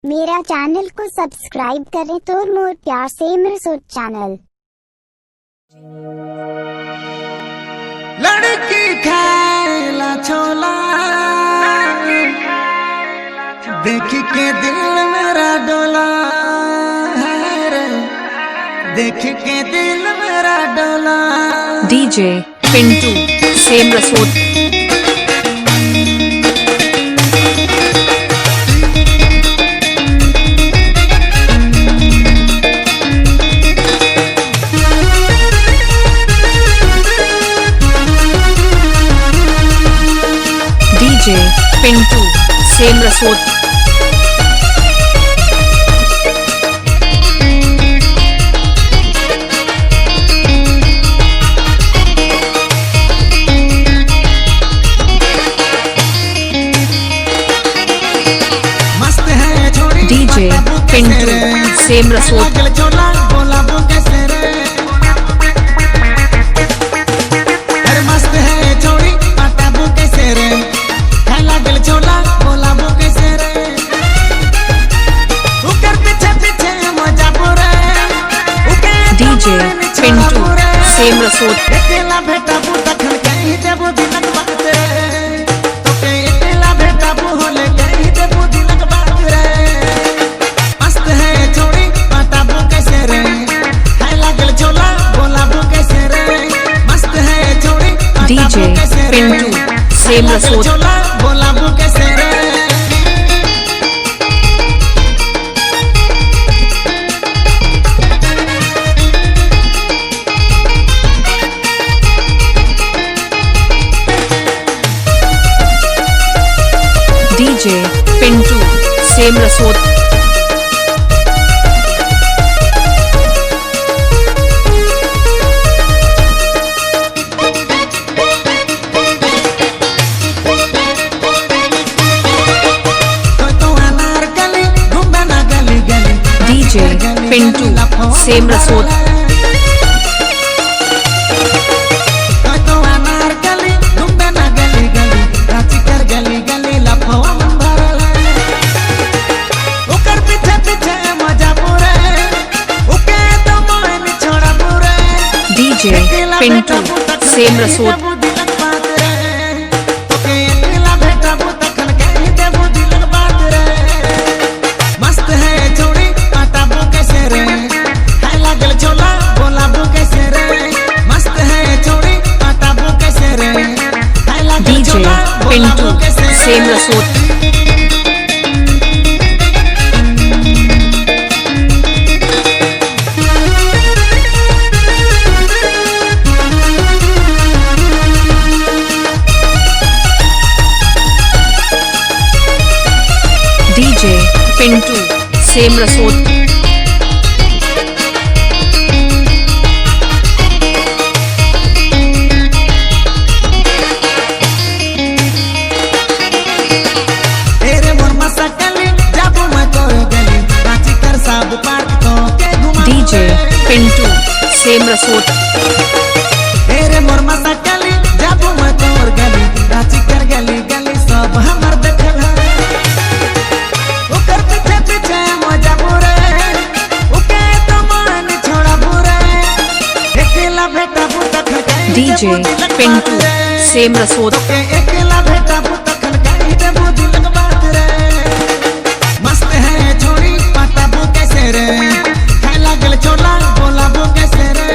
मेरा चैनल को सब्सक्राइब करें तो मोर प्यार से इमरसूट चैनल। लड़की खाएला छोला देख के दिल मेरा डोला है रे, देख के दिल मेरा डोला। डीजे पिंटू सेम रसूद। डीजे पिंटू सेम रसूद। डीजे पिंटू सेम रसूद। डीजे पिंटू सेम रसूद। डीजे पिंटू सेम रसूद। डीजे पिंटू सेम रसूद। डीजे पिंटू सेम रसूद। डीजे पिंटू सेम रसूद। डीजे पिंटू सेम रसूद। डीजे पिंटू सेम रसूद। डीजे पिंटू सेम रसूद। डीजे पिंटू सेम रसूद। मस्त है छोड़ी पटाबू कैसे रे, खाला गल छोला बोलाबू कैसे रे।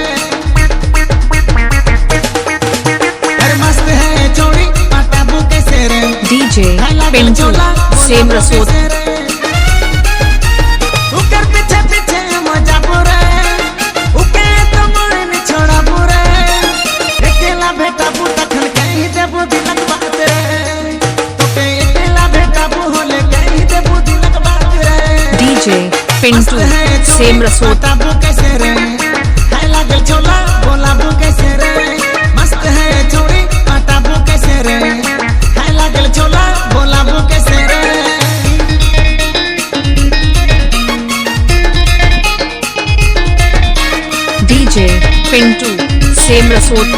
अरे मस्त है छोड़ी पटाबू कैसे रे। डीजे पिंटू सेम रसूद। डीजे पिंटू सेम रसूद। मस्त है छोड़ी पटाबू कैसे रे, खाला गल छोला बोलाबू कैसे रे। डीजे पिंटू सेम रसूद।